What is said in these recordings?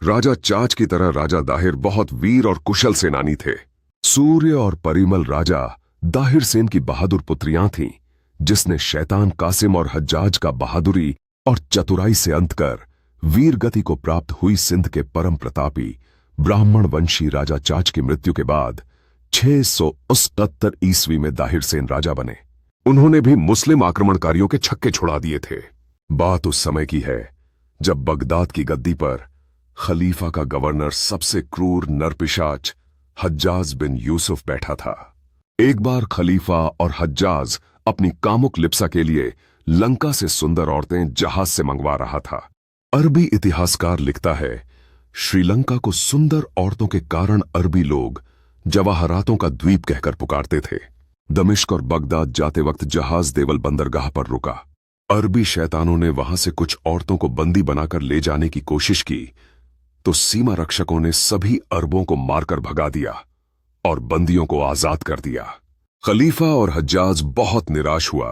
राजा चाच की तरह राजा दाहिर बहुत वीर और कुशल सेनानी थे। सूर्य और परिमल राजा दाहिर सेन की बहादुर पुत्रियां थीं, जिसने शैतान कासिम और हज्जाज का बहादुरी और चतुराई से अंत कर वीर गति को प्राप्त हुई सिंध के परम प्रतापी ब्राह्मण वंशी राजा चाच की मृत्यु के बाद 669 ईस्वी में दाहिर सेन राजा बने। उन्होंने भी मुस्लिम आक्रमणकारियों के छक्के छुड़ा दिए थे। बात उस समय की है जब बगदाद की गद्दी पर खलीफा का गवर्नर सबसे क्रूर नरपिशाच हज्जाज बिन यूसुफ बैठा था। एक बार खलीफा और हज्जाज अपनी कामुक लिप्सा के लिए लंका से सुंदर औरतें जहाज से मंगवा रहा था। अरबी इतिहासकार लिखता है, श्रीलंका को सुंदर औरतों के कारण अरबी लोग जवाहरातों का द्वीप कहकर पुकारते थे। दमिश्क और बगदाद जाते वक्त जहाज देवल बंदरगाह पर रुका। अरबी शैतानों ने वहां से कुछ औरतों को बंदी बनाकर ले जाने की कोशिश की, तो सीमा रक्षकों ने सभी अरबों को मारकर भगा दिया और बंदियों को आजाद कर दिया। खलीफा और हज्जाज बहुत निराश हुआ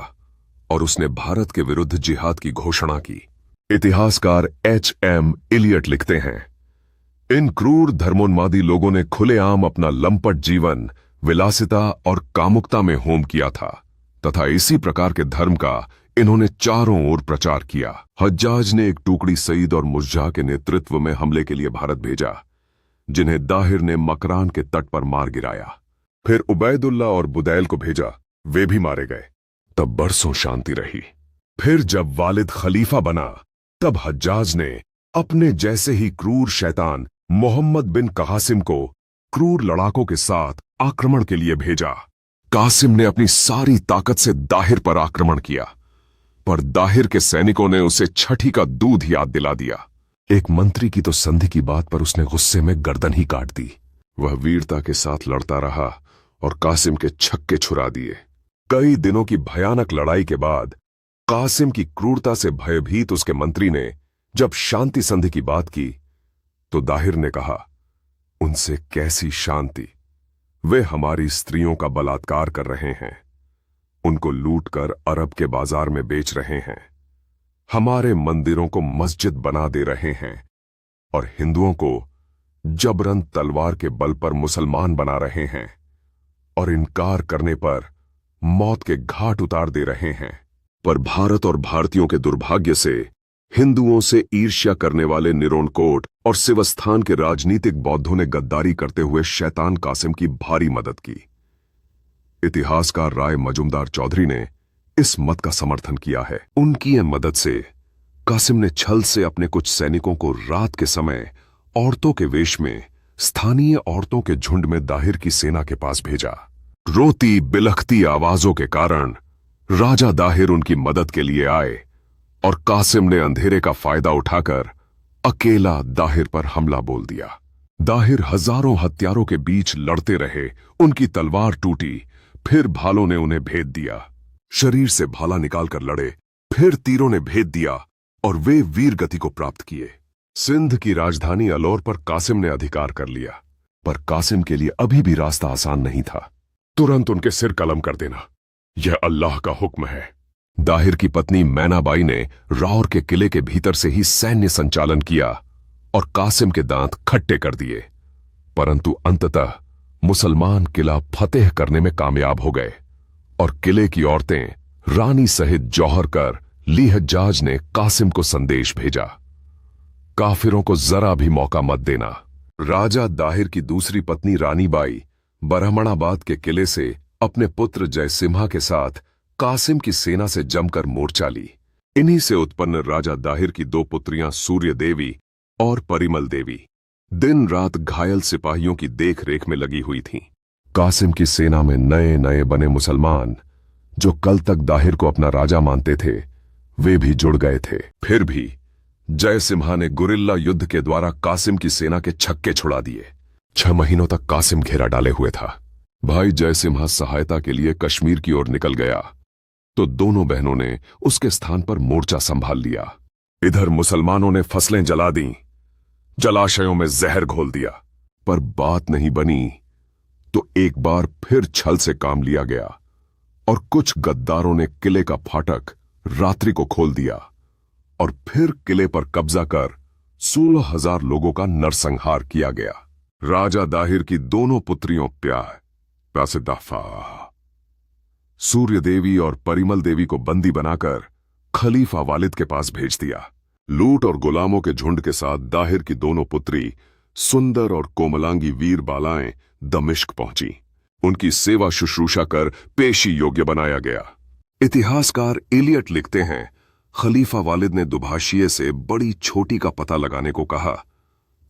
और उसने भारत के विरुद्ध जिहाद की घोषणा की। इतिहासकार H.M. इलियट लिखते हैं, इन क्रूर धर्मोन्मादी लोगों ने खुलेआम अपना लंपट जीवन विलासिता और कामुकता में होम किया था तथा इसी प्रकार के धर्म का इन्होंने चारों ओर प्रचार किया। हज्जाज ने एक टुकड़ी सईद और मुज्जा के नेतृत्व में हमले के लिए भारत भेजा, जिन्हें दाहिर ने मकरान के तट पर मार गिराया। फिर उबैदुल्ला और बुदैल को भेजा, वे भी मारे गए। तब बरसों शांति रही। फिर जब वालिद खलीफा बना, तब हज्जाज ने अपने जैसे ही क्रूर शैतान मोहम्मद बिन कासिम को क्रूर लड़ाकों के साथ आक्रमण के लिए भेजा। कासिम ने अपनी सारी ताकत से दाहिर पर आक्रमण किया, पर दाहिर के सैनिकों ने उसे छठी का दूध याद दिला दिया। एक मंत्री की तो संधि की बात पर उसने गुस्से में गर्दन ही काट दी। वह वीरता के साथ लड़ता रहा और कासिम के छक्के छुड़ा दिए। कई दिनों की भयानक लड़ाई के बाद कासिम की क्रूरता से भयभीत उसके मंत्री ने जब शांति संधि की बात की, तो दाहिर ने कहा, उनसे कैसी शांति? वे हमारी स्त्रियों का बलात्कार कर रहे हैं, उनको लूटकर अरब के बाजार में बेच रहे हैं, हमारे मंदिरों को मस्जिद बना दे रहे हैं और हिंदुओं को जबरन तलवार के बल पर मुसलमान बना रहे हैं और इनकार करने पर मौत के घाट उतार दे रहे हैं। पर भारत और भारतीयों के दुर्भाग्य से हिंदुओं से ईर्ष्या करने वाले निरोणकोट और सिवस्थान के राजनीतिक बौद्धों ने गद्दारी करते हुए शैतान कासिम की भारी मदद की। इतिहासकार राय मजुमदार चौधरी ने इस मत का समर्थन किया है। उनकी यह मदद से कासिम ने छल से अपने कुछ सैनिकों को रात के समय औरतों के वेश में स्थानीय औरतों के झुंड में दाहिर की सेना के पास भेजा। रोती बिलखती आवाजों के कारण राजा दाहिर उनकी मदद के लिए आए और कासिम ने अंधेरे का फायदा उठाकर अकेला दाहिर पर हमला बोल दिया। दाहिर हजारों हत्यारों के बीच लड़ते रहे, उनकी तलवार टूटी, फिर भालों ने उन्हें भेद दिया। शरीर से भाला निकालकर लड़े, फिर तीरों ने भेद दिया और वे वीर गति को प्राप्त किए। सिंध की राजधानी अलौर पर कासिम ने अधिकार कर लिया, पर कासिम के लिए अभी भी रास्ता आसान नहीं था। तुरंत उनके सिर कलम कर देना, यह अल्लाह का हुक्म है। दाहिर की पत्नी मैनाबाई ने रावर के किले के भीतर से ही सैन्य संचालन किया और कासिम के दांत खट्टे कर दिए, परंतु अंततः मुसलमान किला फतेह करने में कामयाब हो गए और किले की औरतें रानी सहित जौहर कर ली हज्जाज ने कासिम को संदेश भेजा, काफिरों को जरा भी मौका मत देना। राजा दाहिर की दूसरी पत्नी रानी बाई बरहमणाबाद के किले से अपने पुत्र जयसिम्हा के साथ कासिम की सेना से जमकर मोर्चा ली। इन्हीं से उत्पन्न राजा दाहिर की दो पुत्रियां सूर्य देवी और परिमल देवी दिन रात घायल सिपाहियों की देख रेख में लगी हुई थीं। कासिम की सेना में नए नए बने मुसलमान, जो कल तक दाहिर को अपना राजा मानते थे, वे भी जुड़ गए थे। फिर भी जयसिम्हा ने गुरिल्ला युद्ध के द्वारा कासिम की सेना के छक्के छुड़ा दिए। 6 महीनों तक कासिम घेरा डाले हुए था। भाई जयसिम्हा सहायता के लिए कश्मीर की ओर निकल गया, तो दोनों बहनों ने उसके स्थान पर मोर्चा संभाल लिया। इधर मुसलमानों ने फसलें जला दी, जलाशयों में जहर घोल दिया, पर बात नहीं बनी तो एक बार फिर छल से काम लिया गया और कुछ गद्दारों ने किले का फाटक रात्रि को खोल दिया और फिर किले पर कब्जा कर 16,000 लोगों का नरसंहार किया गया। राजा दाहिर की दोनों पुत्रियों प्यासिदाफा सूर्य देवी और परिमल देवी को बंदी बनाकर खलीफा वालिद के पास भेज दिया। लूट और गुलामों के झुंड के साथ दाहिर की दोनों पुत्री सुंदर और कोमलांगी वीर बालाएं दमिश्क पहुंची। उनकी सेवा शुश्रूषा कर पेशी योग्य बनाया गया। इतिहासकार एलियट लिखते हैं, खलीफा वालिद ने दुभाषिए से बड़ी छोटी का पता लगाने को कहा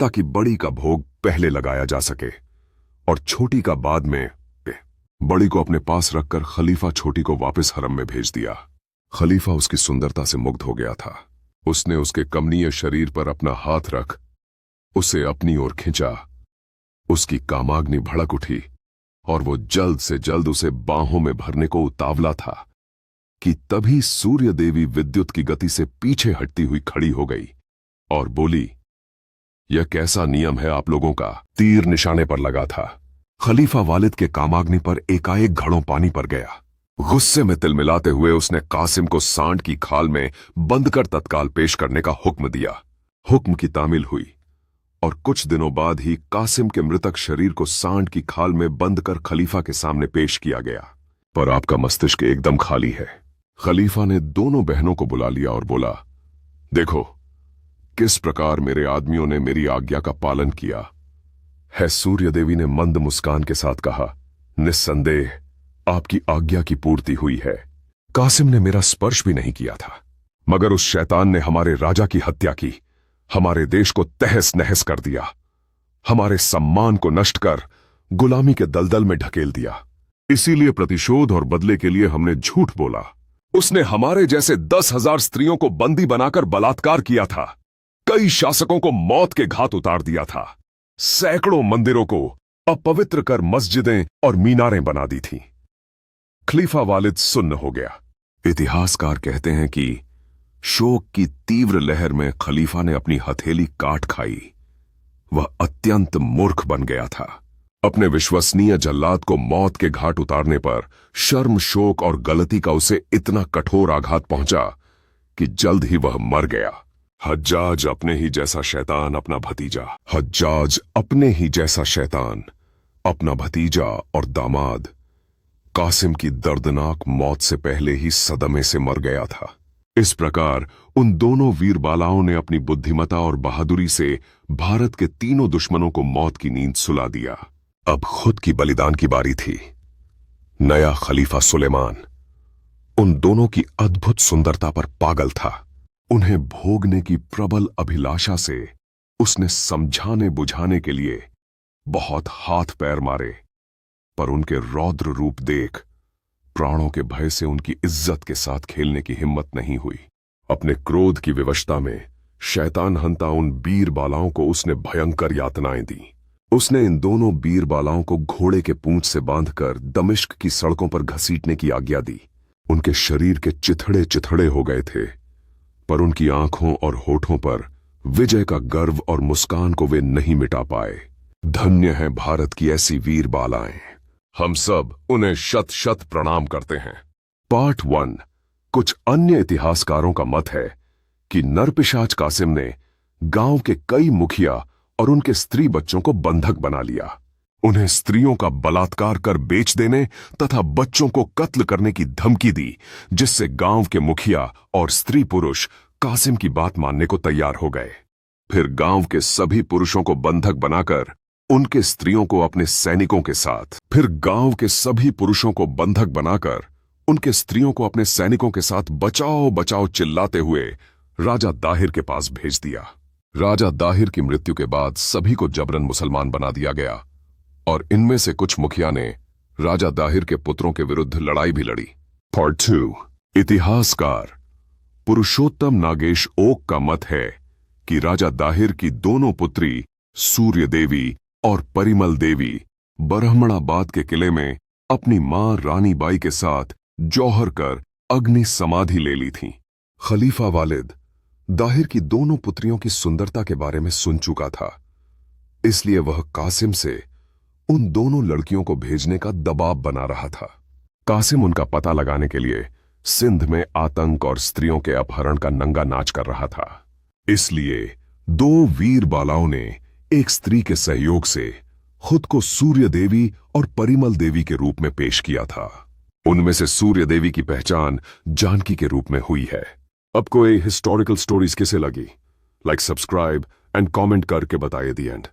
ताकि बड़ी का भोग पहले लगाया जा सके और छोटी का बाद में। बड़ी को अपने पास रखकर खलीफा छोटी को वापस हरम में भेज दिया। खलीफा उसकी सुंदरता से मुग्ध हो गया था। उसने उसके कमनीय शरीर पर अपना हाथ रख उसे अपनी ओर खींचा। उसकी कामाग्नि भड़क उठी और वो जल्द से जल्द उसे बाहों में भरने को उतावला था कि तभी सूर्य देवी विद्युत की गति से पीछे हटती हुई खड़ी हो गई और बोली, यह कैसा नियम है आप लोगों का? तीर निशाने पर लगा था। खलीफा वालिद के कामाग्नि पर एकाएक घड़ों पानी पर गया। गुस्से में तिलमिलाते हुए उसने कासिम को सांड की खाल में बंद कर तत्काल पेश करने का हुक्म दिया। हुक्म की तामील हुई और कुछ दिनों बाद ही कासिम के मृतक शरीर को सांड की खाल में बंद कर खलीफा के सामने पेश किया गया। पर आपका मस्तिष्क एकदम खाली है। खलीफा ने दोनों बहनों को बुला लिया और बोला, देखो किस प्रकार मेरे आदमियों ने मेरी आज्ञा का पालन किया है। सूर्य देवी ने मंद मुस्कान के साथ कहा, निस्संदेह आपकी आज्ञा की पूर्ति हुई है। कासिम ने मेरा स्पर्श भी नहीं किया था, मगर उस शैतान ने हमारे राजा की हत्या की, हमारे देश को तहस नहस कर दिया, हमारे सम्मान को नष्ट कर गुलामी के दलदल में ढकेल दिया। इसीलिए प्रतिशोध और बदले के लिए हमने झूठ बोला। उसने हमारे जैसे 10,000 स्त्रियों को बंदी बनाकर बलात्कार किया था, कई शासकों को मौत के घाट उतार दिया था, सैकड़ों मंदिरों को अपवित्र कर मस्जिदें और मीनारें बना दी थीं। खलीफा वालिद सुन्न हो गया। इतिहासकार कहते हैं कि शोक की तीव्र लहर में खलीफा ने अपनी हथेली काट खाई। वह अत्यंत मूर्ख बन गया था। अपने विश्वसनीय जल्लाद को मौत के घाट उतारने पर शर्म, शोक और गलती का उसे इतना कठोर आघात पहुंचा कि जल्द ही वह मर गया। हज्जाज अपने ही जैसा शैतान अपना भतीजा, हज्जाज अपने ही जैसा शैतान अपना भतीजा और दामाद कासिम की दर्दनाक मौत से पहले ही सदमे से मर गया था। इस प्रकार उन दोनों वीर बालाओं ने अपनी बुद्धिमता और बहादुरी से भारत के तीनों दुश्मनों को मौत की नींद सुला दिया। अब खुद की बलिदान की बारी थी। नया खलीफा सुलेमान उन दोनों की अद्भुत सुंदरता पर पागल था। उन्हें भोगने की प्रबल अभिलाषा से उसने समझाने बुझाने के लिए बहुत हाथ पैर मारे, पर उनके रौद्र रूप देख प्राणों के भय से उनकी इज्जत के साथ खेलने की हिम्मत नहीं हुई। अपने क्रोध की विवशता में शैतान हंता उन बीर बालाओं को उसने भयंकर यातनाएं दी। उसने इन दोनों बीर बालाओं को घोड़े के पूंछ से बांधकर दमिश्क की सड़कों पर घसीटने की आज्ञा दी। उनके शरीर के चिथड़े चिथड़े हो गए थे, पर उनकी आंखों और होठों पर विजय का गर्व और मुस्कान को वे नहीं मिटा पाए। धन्य है भारत की ऐसी वीर बालाएं। हम सब उन्हें शत शत प्रणाम करते हैं। पार्ट 1। कुछ अन्य इतिहासकारों का मत है कि नरपिशाच कासिम ने गांव के कई मुखिया और उनके स्त्री बच्चों को बंधक बना लिया। उन्हें स्त्रियों का बलात्कार कर बेच देने तथा बच्चों को कत्ल करने की धमकी दी, जिससे गांव के मुखिया और स्त्री पुरुष कासिम की बात मानने को तैयार हो गए। फिर गांव के सभी पुरुषों को बंधक बनाकर उनके स्त्रियों को अपने सैनिकों के साथ बचाओ बचाओ चिल्लाते हुए राजा दाहिर के पास भेज दिया। राजा दाहिर की मृत्यु के बाद सभी को जबरन मुसलमान बना दिया गया और इनमें से कुछ मुखिया ने राजा दाहिर के पुत्रों के विरुद्ध लड़ाई भी लड़ी। पार्ट 2। इतिहासकार पुरुषोत्तम नागेश ओक का मत है कि राजा दाहिर की दोनों पुत्री सूर्य देवी और परिमल देवी बरहमणाबाद के किले में अपनी मां रानी बाई के साथ जौहर कर अग्नि समाधि ले ली थीं। खलीफा वालिद दाहिर की दोनों पुत्रियों की सुंदरता के बारे में सुन चुका था, इसलिए वह कासिम से उन दोनों लड़कियों को भेजने का दबाव बना रहा था। कासिम उनका पता लगाने के लिए सिंध में आतंक और स्त्रियों के अपहरण का नंगा नाच कर रहा था। इसलिए दो वीर बालाओं ने एक स्त्री के सहयोग से खुद को सूर्य देवी और परिमल देवी के रूप में पेश किया था। उनमें से सूर्य देवी की पहचान जानकी के रूप में हुई है। अब कोई हिस्टोरिकल स्टोरीज किसे लगी? लाइक, सब्सक्राइब एंड कमेंट करके बताइए दी एंड।